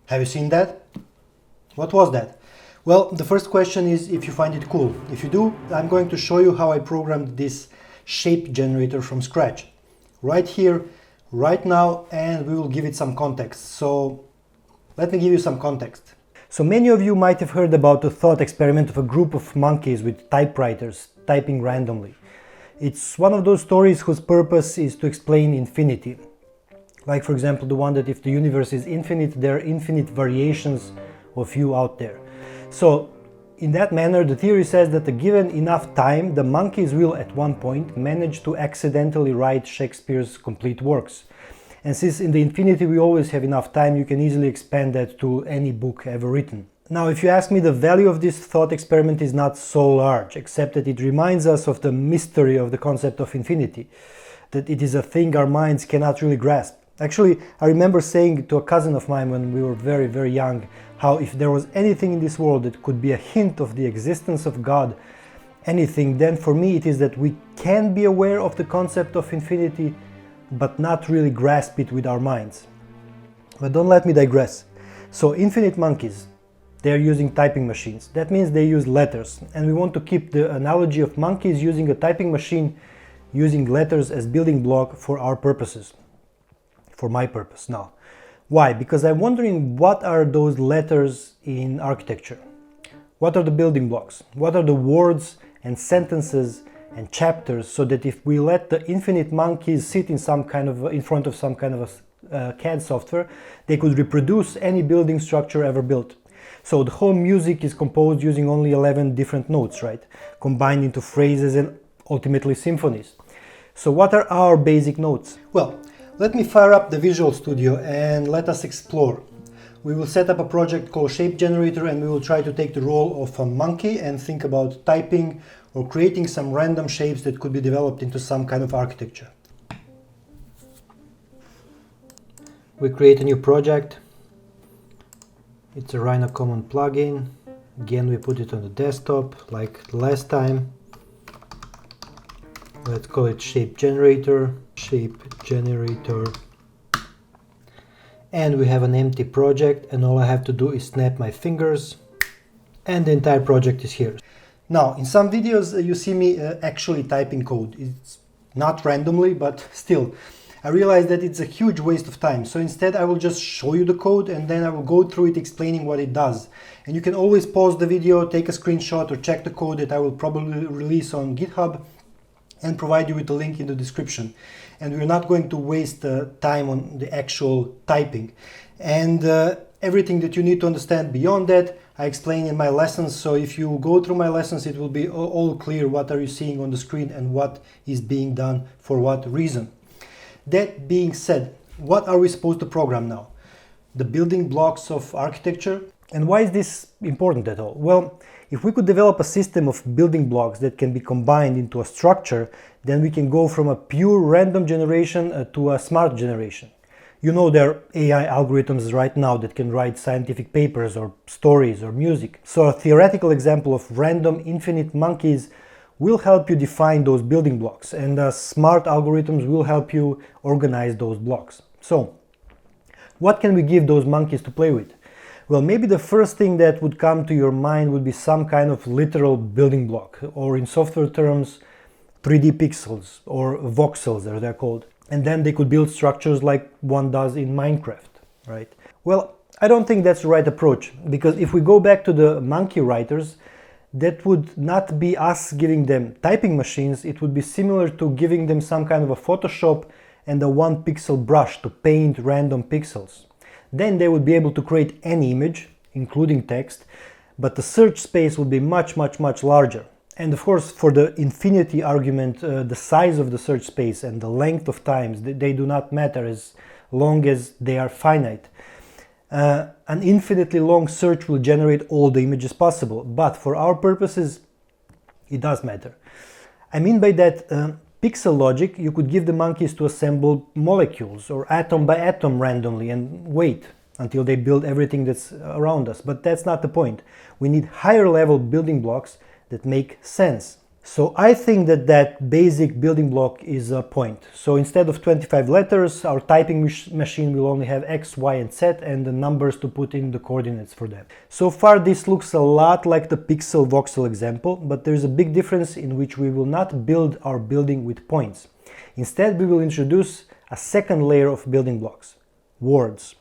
Have you seen that? What was that? Well, the first question is if you find it cool. If you do, I'm going to show you how I programmed this shape generator from scratch. Right here, right now, and we will give it some context. So let me give you some context. So many of you might have heard about the thought experiment of a group of monkeys with typewriters typing randomly. It's one of those stories whose purpose is to explain infinity. Like, for example, the one that if the universe is infinite, there are infinite variations of you out there. So in that manner, the theory says that given enough time, the monkeys will at one point manage to accidentally write Shakespeare's complete works. And since in the infinity we always have enough time, you can easily expand that to any book ever written. Now, if you ask me, the value of this thought experiment is not so large, except that it reminds us of the mystery of the concept of infinity, that it is a thing our minds cannot really grasp. Actually, I remember saying to a cousin of mine when we were very, very young, how if there was anything in this world that could be a hint of the existence of God, anything, then for me it is that we can be aware of the concept of infinity, but not really grasp it with our minds. But don't let me digress. So Infinite Monkeys, they're using typing machines. That means they use letters, and we want to keep the analogy of monkeys using a typing machine, using letters as building block for our purposes. For my purpose now. Why? Because I'm wondering, what are those letters in architecture? What are the building blocks? What are the words and sentences and chapters, so that if we let the infinite monkeys sit in front of some kind of a CAD software, they could reproduce any building structure ever built. So the whole music is composed using only 11 different notes, right? Combined into phrases and ultimately symphonies. So what are our basic notes? Well, let me fire up the Visual Studio and let us explore. We will set up a project called Shape Generator, and we will try to take the role of a monkey and think about typing or creating some random shapes that could be developed into some kind of architecture. We create a new project. It's a Rhino Common plugin. Again, we put it on the desktop like last time. Let's call it Shape Generator. And we have an empty project, and all I have to do is snap my fingers and the entire project is here. Now, in some videos you see me actually typing code. It's not randomly, but still. I realize that it's a huge waste of time, so instead I will just show you the code and then I will go through it explaining what it does. And you can always pause the video, take a screenshot, or check the code that I will probably release on GitHub and provide you with the link in the description. And we're not going to waste time on the actual typing. And everything that you need to understand beyond that, I explain in my lessons. So if you go through my lessons, it will be all clear what are you seeing on the screen and what is being done for what reason. That being said, what are we supposed to program now? The building blocks of architecture. And why is this important at all? Well, if we could develop a system of building blocks that can be combined into a structure, then we can go from a pure random generation to a smart generation. You know, there are AI algorithms right now that can write scientific papers or stories or music. So a theoretical example of random infinite monkeys will help you define those building blocks, and smart algorithms will help you organize those blocks. So what can we give those monkeys to play with? Well, maybe the first thing that would come to your mind would be some kind of literal building block, or in software terms, 3D pixels or voxels as they're called. And then they could build structures like one does in Minecraft, right? Well, I don't think that's the right approach, because if we go back to the monkey writers, that would not be us giving them typing machines. It would be similar to giving them some kind of a Photoshop and a 1 pixel brush to paint random pixels. Then they would be able to create any image, including text, but the search space would be much larger. And of course, for the infinity argument, the size of the search space and the length of times, they do not matter as long as they are finite. An infinitely long search will generate all the images possible, but for our purposes, it does matter. I mean by that, pixel logic, you could give the monkeys to assemble molecules or atom by atom randomly and wait until they build everything that's around us. But that's not the point. We need higher level building blocks that make sense. So I think that that basic building block is a point. So instead of 25 letters, our typing machine will only have X, Y, and Z and the numbers to put in the coordinates for them. So far this looks a lot like the pixel voxel example, but there's a big difference in which we will not build our building with points. Instead, we will introduce a second layer of building blocks, words.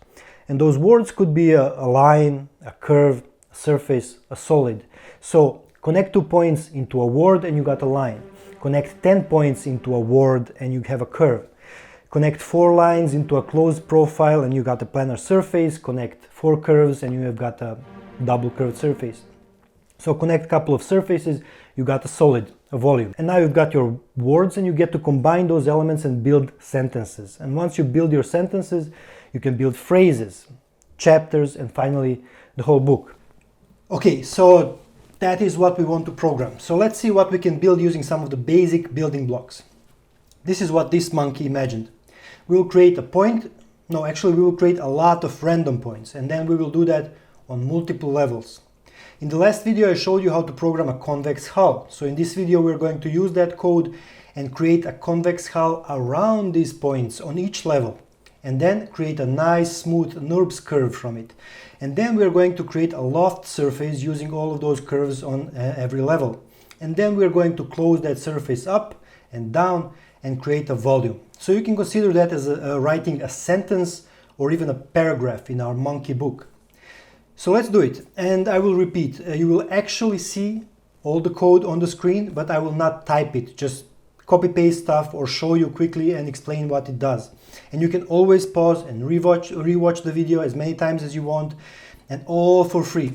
And those words could be a line, a curve, a surface, a solid. So connect 2 points into a word and you got a line. Connect 10 points into a word and you have a curve. Connect 4 lines into a closed profile and you got a planar surface. Connect 4 curves and you have got a double curved surface. So connect a couple of surfaces, you got a solid, a volume. And now you've got your words and you get to combine those elements and build sentences. And once you build your sentences, you can build phrases, chapters, and finally the whole book. Okay, so that is what we want to program. So let's see what we can build using some of the basic building blocks. This is what this monkey imagined. We will create a point. No, actually we will create a lot of random points, and then we will do that on multiple levels. In the last video I showed you how to program a convex hull. So in this video we're going to use that code and create a convex hull around these points on each level, and then create a nice smooth NURBS curve from it. And then we're going to create a loft surface using all of those curves on every level. And then we're going to close that surface up and down and create a volume. So you can consider that as writing a sentence or even a paragraph in our monkey book. So let's do it. And I will repeat, you will actually see all the code on the screen, but I will not type it, just copy paste stuff or show you quickly and explain what it does. And you can always pause and rewatch the video as many times as you want, and all for free.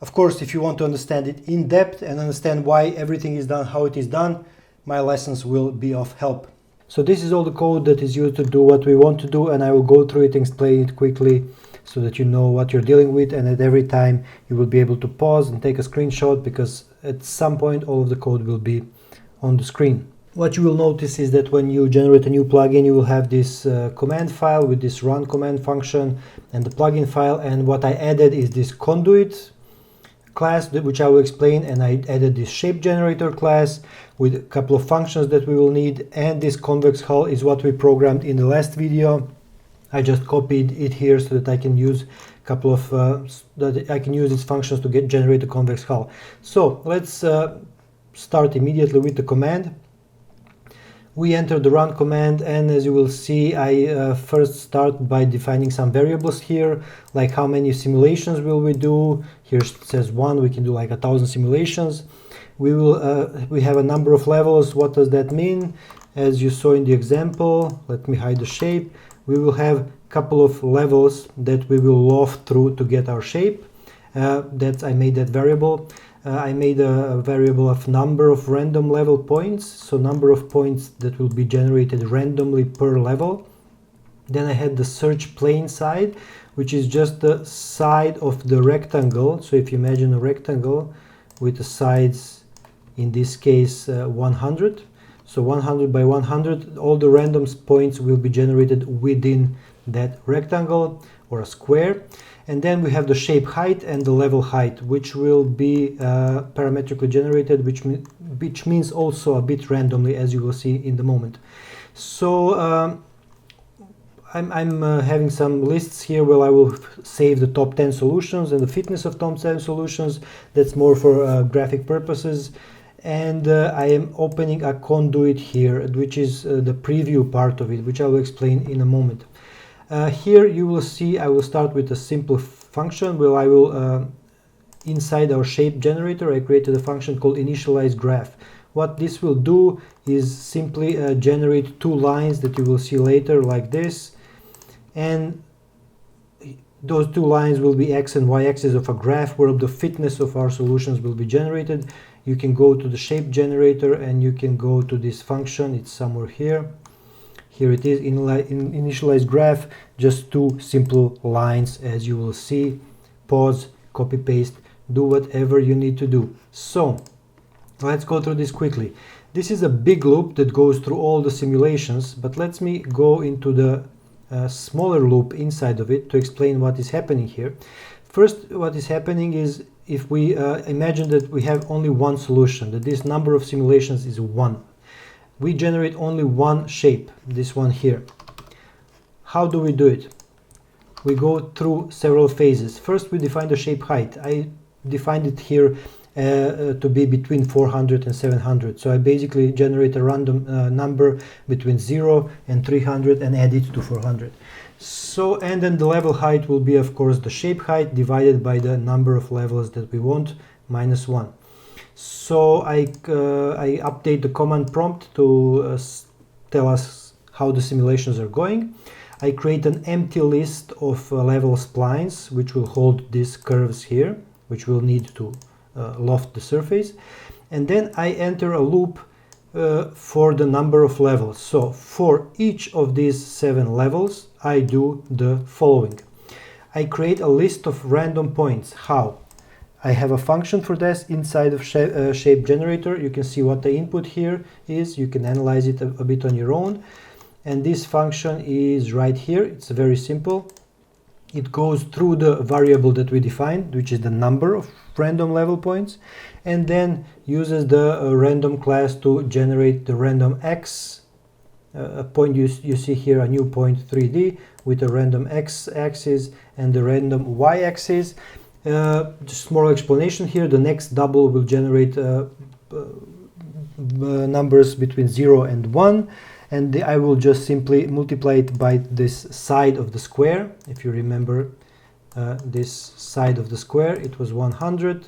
Of course, if you want to understand it in depth and understand why everything is done how it is done, my lessons will be of help. So this is all the code that is used to do what we want to do, and I will go through it and explain it quickly so that you know what you're dealing with, and at every time you will be able to pause and take a screenshot, because at some point all of the code will be on the screen. What you will notice is that when you generate a new plugin, you will have this command file with this run command function and the plugin file, and what I added is this conduit class, which I will explain, and I added this shape generator class with a couple of functions that we will need, and this convex hull is what we programmed in the last video. I just copied it here so that I can use a couple of these functions to generate a convex hull. So let's start immediately with the command. We enter the run command, and as you will see, I first start by defining some variables here, like how many simulations will we do. Here it says 1, we can do like 1,000 simulations. We have a number of levels. What does that mean? As you saw in the example, let me hide the shape. We will have a couple of levels that we will loft through to get our shape. I made that variable. I made a variable of number of random level points, so number of points that will be generated randomly per level. Then I had the search plane side, which is just the side of the rectangle. So if you imagine a rectangle with the sides, in this case 100, so 100 by 100, all the random points will be generated within that rectangle or a square. And then we have the shape height and the level height, which will be parametrically generated, which means also a bit randomly, as you will see in the moment. So I'm having some lists here where I will save the top 10 solutions and the fitness of top 10 solutions. That's more for graphic purposes. And I am opening a conduit here, which is the preview part of it, which I will explain in a moment. Here you will see I will start with a simple function where I will, inside our shape generator, I created a function called initialize graph. What this will do is simply generate 2 lines that you will see later like this, and those 2 lines will be x and y axis of a graph where the fitness of our solutions will be generated. You can go to the shape generator and you can go to this function, it's somewhere here. Here it is, initialize graph, just 2 simple lines, as you will see. Pause, copy paste, do whatever you need to do. So let's go through this quickly. This is a big loop that goes through all the simulations, but let me go into the smaller loop inside of it to explain what is happening here. First, what is happening is, if we imagine that we have only one solution, that this number of simulations is 1. We generate only one shape, this one here. How do we do it? We go through several phases. First, we define the shape height. I defined it here to be between 400 and 700. So I basically generate a random number between 0 and 300 and add it to 400. So, and then the level height will be, of course, the shape height divided by the number of levels that we want, minus 1. So I update the command prompt to tell us how the simulations are going. I create an empty list of level splines, which will hold these curves here, which we'll need to loft the surface. And then I enter a loop for the number of levels. So for each of these 7 levels, I do the following. I create a list of random points. How? I have a function for this inside of shape generator. You can see what the input here is. You can analyze it a bit on your own. And this function is right here. It's very simple. It goes through the variable that we defined, which is the number of random level points, and then uses the random class to generate the random x a point. You see here a new point 3D with a random x-axis and the random y-axis. Just small explanation here. The next double will generate numbers between 0 and 1. And I will just simply multiply it by this side of the square. If you remember this side of the square, it was 100.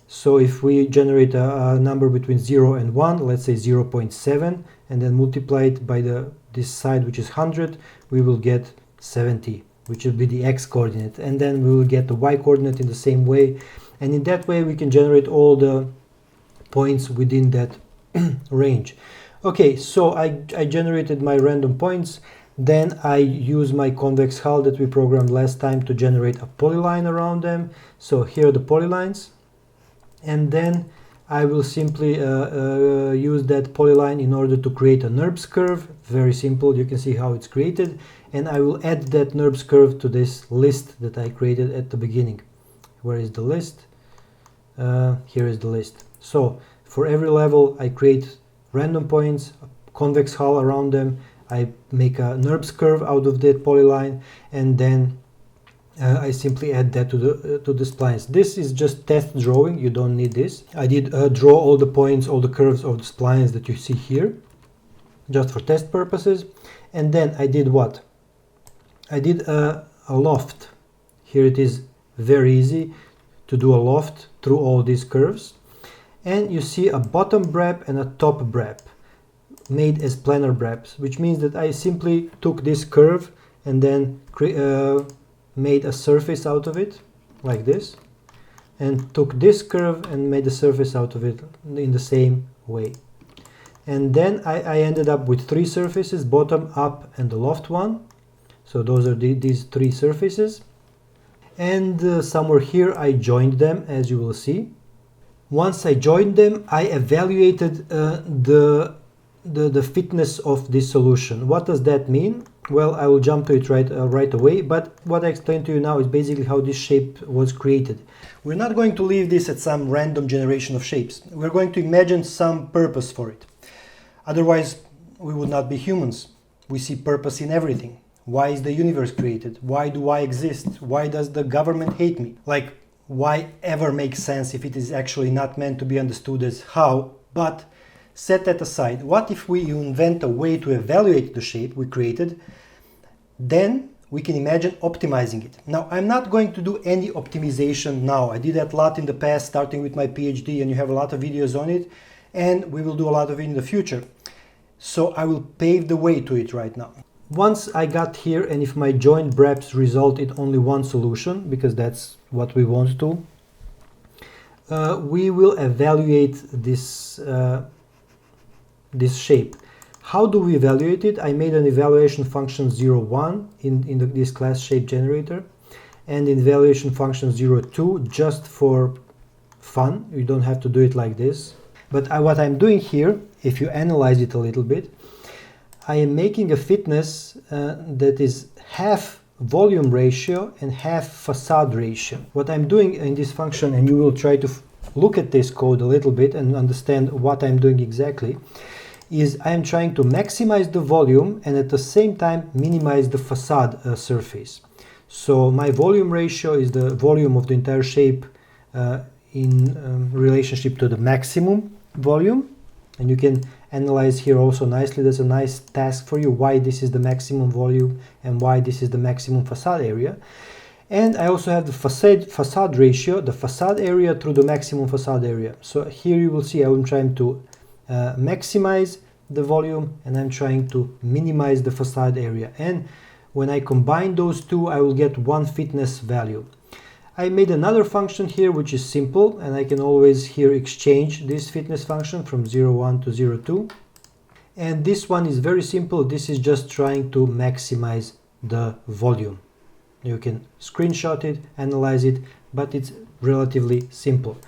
So if we generate a number between 0 and 1, let's say 0.7, and then multiply it by this side, which is 100, we will get 70, which will be the x coordinate. And then we will get the y coordinate in the same way. And in that way, we can generate all the points within that range. Okay, so I generated my random points. Then I use my convex hull that we programmed last time to generate a polyline around them. So here are the polylines. And then I will simply use that polyline in order to create a NURBS curve. Very simple, you can see how it's created. And I will add that NURBS curve to this list that I created at the beginning. Where is the list? Here is the list. So for every level I create random points, a convex hull around them. I make a NURBS curve out of that polyline, and then I simply add that to the splines. This is just test drawing, you don't need this. I did draw all the points, all the curves of the splines that you see here, just for test purposes. And then I did what? I did a loft. Here it is very easy to do a loft through all these curves. And you see a bottom brep and a top brep made as planar breps, which means that I simply took this curve and then made a surface out of it, like this, and took this curve and made a surface out of it in the same way. And then I ended up with 3 surfaces, bottom, up, and the loft one. So those are these 3 surfaces. And somewhere here I joined them, as you will see. Once I joined them, I evaluated the fitness of this solution. What does that mean? Well, I will jump to it right away, but what I explained to you now is basically how this shape was created. We're not going to leave this at some random generation of shapes. We're going to imagine some purpose for it. Otherwise, we would not be humans. We see purpose in everything. Why is the universe created? Why do I exist? Why does the government hate me? Like, why ever make sense if it is actually not meant to be understood as how? But set that aside. What if we invent a way to evaluate the shape we created? Then we can imagine optimizing it. Now, I'm not going to do any optimization now. I did that a lot in the past, starting with my PhD, and you have a lot of videos on it, and we will do a lot of it in the future. So I will pave the way to it right now. Once I got here, and if my joint breps result in only one solution, because that's what we want to, we will evaluate this this shape. How do we evaluate it? I made an evaluation function 01 in this class shape generator, and in evaluation function 02 just for fun. You don't have to do it like this. But what I'm doing here, if you analyze it a little bit, I am making a fitness that is half volume ratio and half facade ratio. What I'm doing in this function, and you will try to look at this code a little bit and understand what I'm doing exactly, is I'm trying to maximize the volume and at the same time minimize the facade surface. So my volume ratio is the volume of the entire shape in relationship to the maximum volume, and you can analyze here also nicely. There's a nice task for you why this is the maximum volume and why this is the maximum facade area. And I also have the facade ratio, the facade area through the maximum facade area. So here you will see I'm trying to maximize the volume and I'm trying to minimize the facade area. And when I combine those two, I will get one fitness value. I made another function here which is simple, and I can always here exchange this fitness function from 0,1 to 0,2. And this one is very simple. This is just trying to maximize the volume. You can screenshot it, analyze it, but it's relatively simple.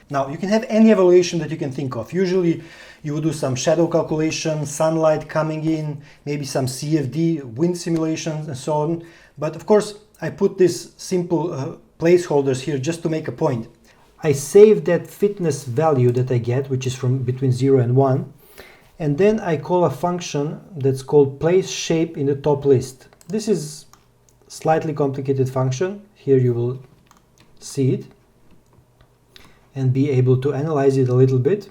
Now you can have any evaluation that you can think of. Usually you would do some shadow calculation, sunlight coming in, maybe some CFD, wind simulations and so on. But of course I put this simple placeholders here just to make a point. I save that fitness value that I get, which is from between 0 and 1, and then I call a function that's called place shape in the top list. This is slightly complicated function. Here you will see it and be able to analyze it a little bit.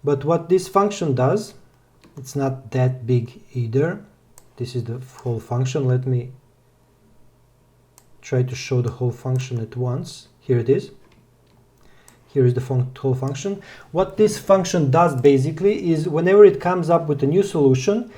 But what this function does, it's not that big either. This is the whole function. Let me try to show the whole function at once. Here it is. Here is the whole function. What this function does basically is whenever it comes up with a new solution,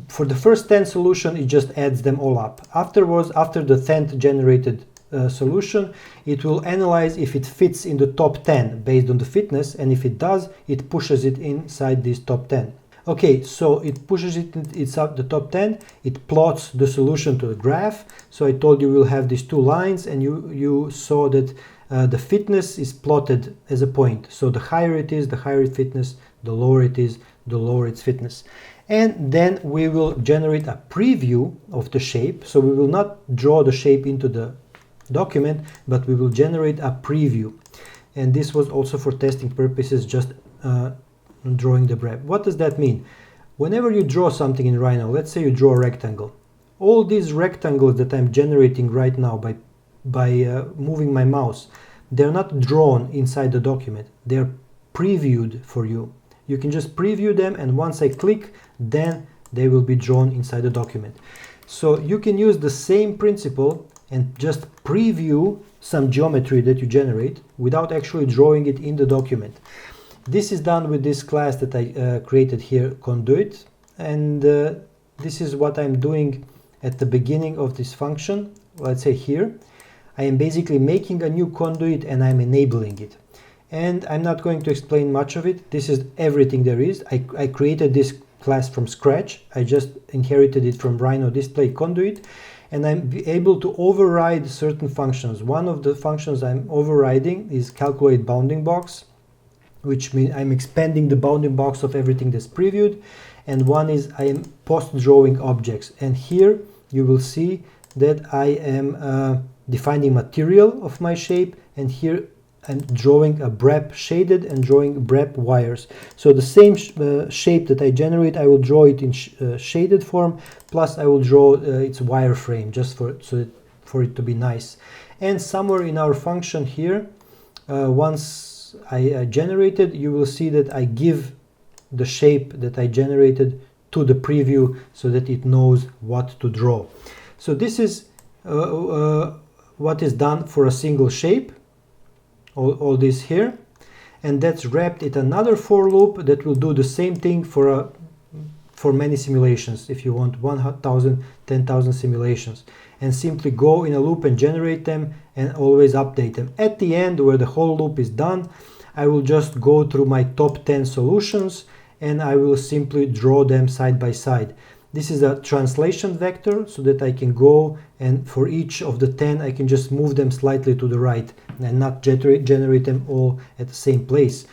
for the first 10 solution, it just adds them all up. Afterwards, after the 10th generated solution, it will analyze if it fits in the top 10 based on the fitness, and if it does, it pushes it inside this top 10. Okay, so it pushes it's up the top 10, it plots the solution to the graph. So I told you we'll have these two lines, and you saw that the fitness is plotted as a point. So the higher it is, the higher its fitness, the lower it is, the lower its fitness. And then we will generate a preview of the shape. So we will not draw the shape into the document, but we will generate a preview. And this was also for testing purposes, just drawing the graph. What does that mean? Whenever you draw something in Rhino, let's say you draw a rectangle, all these rectangles that I'm generating right now by moving my mouse, they're not drawn inside the document, they're previewed for you. You can just preview them, and once I click, then they will be drawn inside the document. So you can use the same principle and just preview some geometry that you generate without actually drawing it in the document. This is done with this class that I created here, conduit, and this is what I'm doing at the beginning of this function. Let's say here, I am basically making a new conduit and I'm enabling it. And I'm not going to explain much of it. This is everything there is. I created this class from scratch. I just inherited it from Rhino display conduit, and I'm able to override certain functions. One of the functions I'm overriding is calculate bounding box, which means I'm expanding the bounding box of everything that's previewed. And one is I am post-drawing objects. And here you will see that I am defining material of my shape, and here I'm drawing a BREP shaded and drawing BREP wires. So the same shape that I generate, I will draw it in shaded form, plus I will draw its wireframe just for it to be nice. And somewhere in our function here, once I generated, you will see that I give the shape that I generated to the preview so that it knows what to draw. So this is what is done for a single shape. All this here, and that's wrapped in another for loop that will do the same thing for many simulations. If you want 1,000, 10,000 simulations, and simply go in a loop and generate them and always update them. At the end, where the whole loop is done, I will just go through my top 10 solutions and I will simply draw them side by side. This is a translation vector so that I can go and for each of the 10 I can just move them slightly to the right and not generate them all at the same place.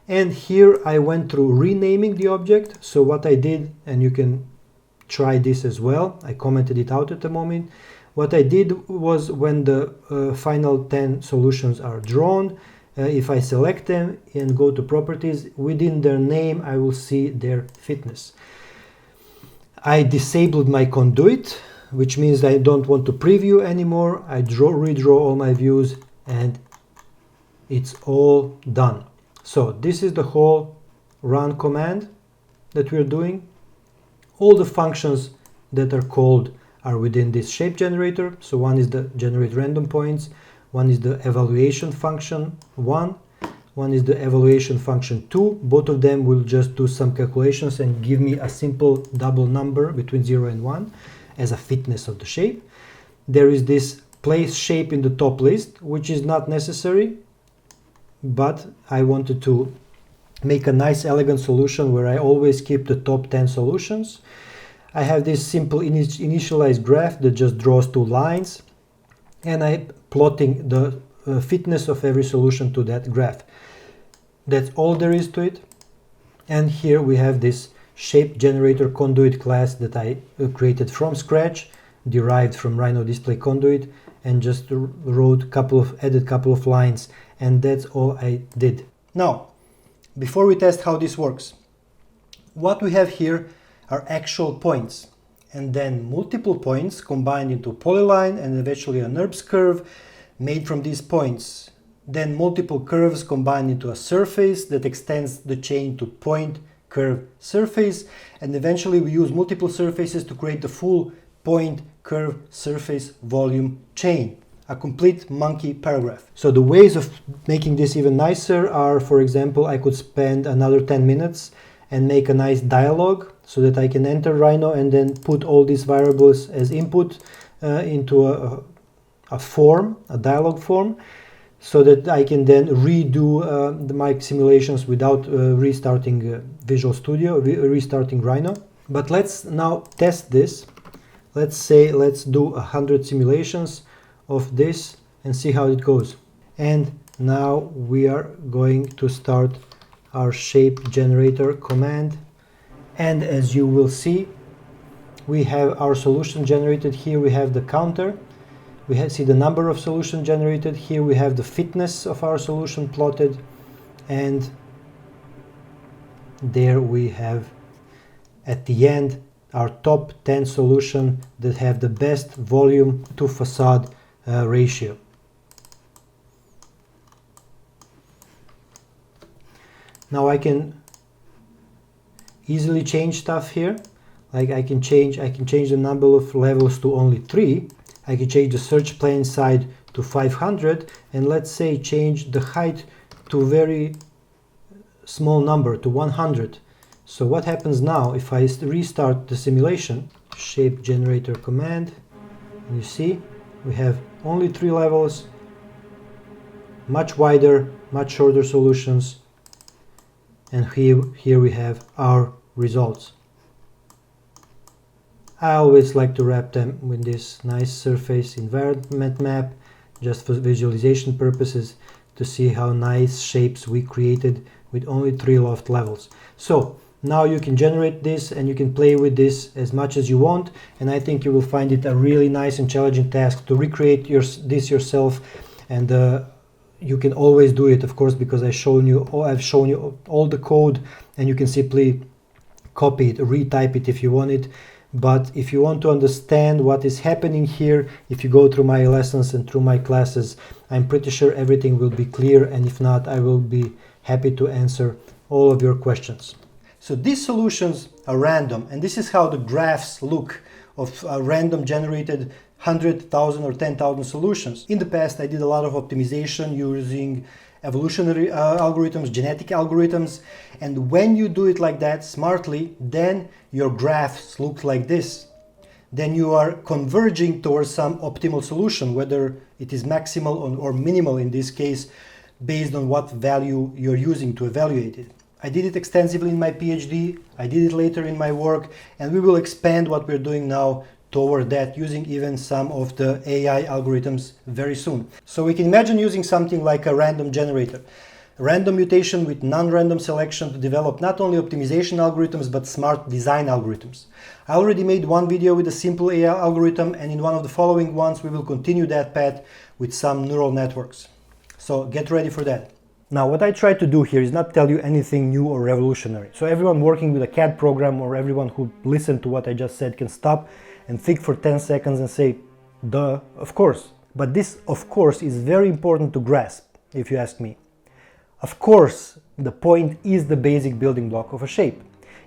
And here I went through renaming the object. So what I did, and you can try this as well. I commented it out at the moment. What I did was, when the final 10 solutions are drawn, if I select them and go to properties, within their name I will see their fitness. I disabled my conduit, which means I don't want to preview anymore. I redraw all my views and it's all done. So this is the whole run command that we're doing. All the functions that are called are within this shape generator. So one is the generate random points, one is the evaluation function 1, one is the evaluation function 2. Both of them will just do some calculations and give me a simple double number between 0 and 1 as a fitness of the shape. There is this place shape in the top list, which is not necessary, but I wanted to make a nice elegant solution where I always keep the top 10 solutions. I have this simple initialized graph that just draws 2 lines, and I'm plotting the fitness of every solution to that graph. That's all there is to it. And here we have this shape generator conduit class that I created from scratch, derived from Rhino display conduit, and just added couple of lines, and that's all I did. Now, before we test how this works, what we have here are actual points, and then multiple points combined into a polyline and eventually a NURBS curve made from these points. Then multiple curves combined into a surface that extends the chain to point, curve, surface, and eventually we use multiple surfaces to create the full point, curve, surface, volume chain. A complete monkey paragraph. So the ways of making this even nicer are, for example, I could spend another 10 minutes and make a nice dialogue so that I can enter Rhino and then put all these variables as input into a form, a dialogue form, so that I can then redo my simulations without restarting Visual Studio, restarting Rhino. But let's now test this. Let's do 100 simulations of this and see how it goes. And now we are going to start our shape generator command, and as you will see, we have our solution generated. Here we have the counter, we see the number of solutions generated. Here we have the fitness of our solution plotted, and there we have at the end our top 10 solution that have the best volume to facade ratio. Now I can easily change stuff here. Like I can change the number of levels to only 3. I can change the search plane side to 500, and let's say change the height to a very small number, to 100. So what happens now if I restart the simulation? Shape generator command, and you see we have only 3 levels, much wider, much shorter solutions, and here we have our results. I always like to wrap them with this nice surface environment map, just for visualization purposes, to see how nice shapes we created with only 3 loft levels. So now you can generate this and you can play with this as much as you want, and I think you will find it a really nice and challenging task to recreate this yourself. And you can always do it, of course, because I've shown you all the code, and you can simply copy it, retype it if you want it. But if you want to understand what is happening here, if you go through my lessons and through my classes, I'm pretty sure everything will be clear, and if not, I will be happy to answer all of your questions. So these solutions are random, and this is how the graphs look of random generated 100,000 or 10,000 solutions. In the past, I did a lot of optimization using evolutionary algorithms, genetic algorithms, and when you do it like that smartly, then your graphs look like this. Then you are converging towards some optimal solution, whether it is maximal or minimal in this case, based on what value you're using to evaluate it. I did it extensively in my PhD, I did it later in my work, and we will expand what we're doing now toward that, using even some of the AI algorithms very soon. So we can imagine using something like a random generator. random mutation with non-random selection to develop not only optimization algorithms but smart design algorithms. I already made one video with a simple AI algorithm, and in one of the following ones we will continue that path with some neural networks. So get ready for that. Now, what I try to do here is not tell you anything new or revolutionary. So everyone working with a CAD program or everyone who listened to what I just said can stop and think for 10 seconds and say, duh, of course. But this, of course, is very important to grasp, if you ask me. Of course, the point is the basic building block of a shape.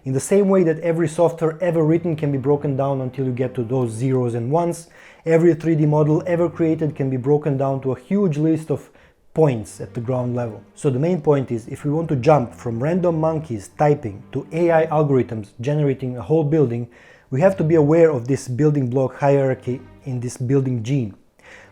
In the same way that every software ever written can be broken down until you get to those zeros and ones, every 3D model ever created can be broken down to a huge list of points at the ground level. So the main point is, if we want to jump from random monkeys typing to AI algorithms generating a whole building, we have to be aware of this building block hierarchy in this building gene.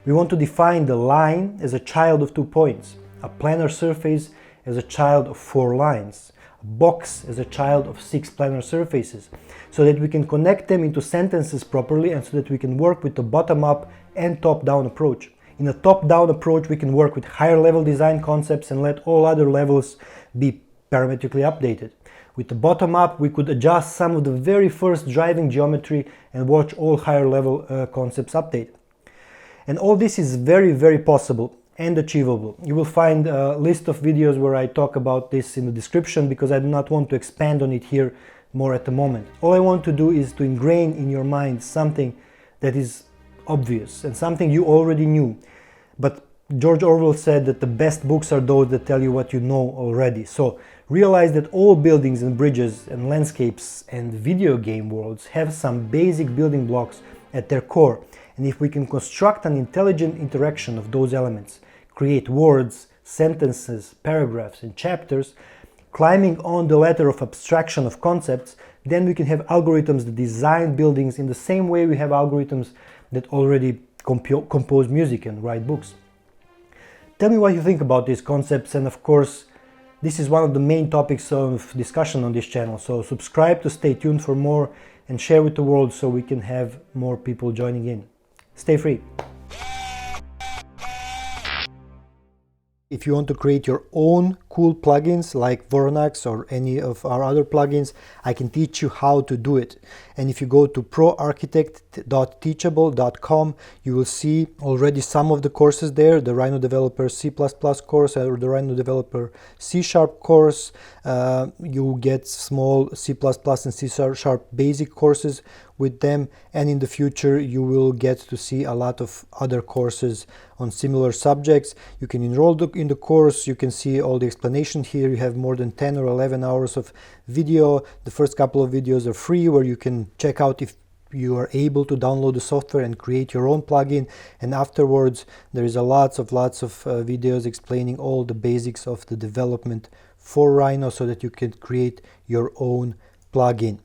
We want to define the line as a child of 2 points, a planar surface as a child of 4 lines, a box as a child of 6 planar surfaces, so that we can connect them into sentences properly and so that we can work with the bottom-up and top-down approach. In a top-down approach, we can work with higher level design concepts and let all other levels be parametrically updated. With the bottom-up, we could adjust some of the very first driving geometry and watch all higher level concepts update. And all this is very, very possible and achievable. You will find a list of videos where I talk about this in the description, because I do not want to expand on it here more at the moment. All I want to do is to ingrain in your mind something that is obvious and something you already knew. But George Orwell said that the best books are those that tell you what you know already. So realize that all buildings and bridges and landscapes and video game worlds have some basic building blocks at their core. And if we can construct an intelligent interaction of those elements, create words, sentences, paragraphs, and chapters, climbing on the ladder of abstraction of concepts, then we can have algorithms that design buildings in the same way we have algorithms that already compose music and write books. Tell me what you think about these concepts, and of course, this is one of the main topics of discussion on this channel, so subscribe to stay tuned for more and share with the world so we can have more people joining in. Stay free. If you want to create your own cool plugins like Voronax or any of our other plugins, I can teach you how to do it. And if you go to proarchitect.teachable.com, you will see already some of the courses there, the Rhino Developer C++ course or the Rhino Developer C# course. You get small C++ and C# basic courses with them, and in the future you will get to see a lot of other courses on similar subjects. You can enroll in the course, you can see all the explanation here. You have more than 10 or 11 hours of video. The first couple of videos are free, where you can check out if you are able to download the software and create your own plugin, and afterwards there is lots of videos explaining all the basics of the development for Rhino so that you can create your own plugin.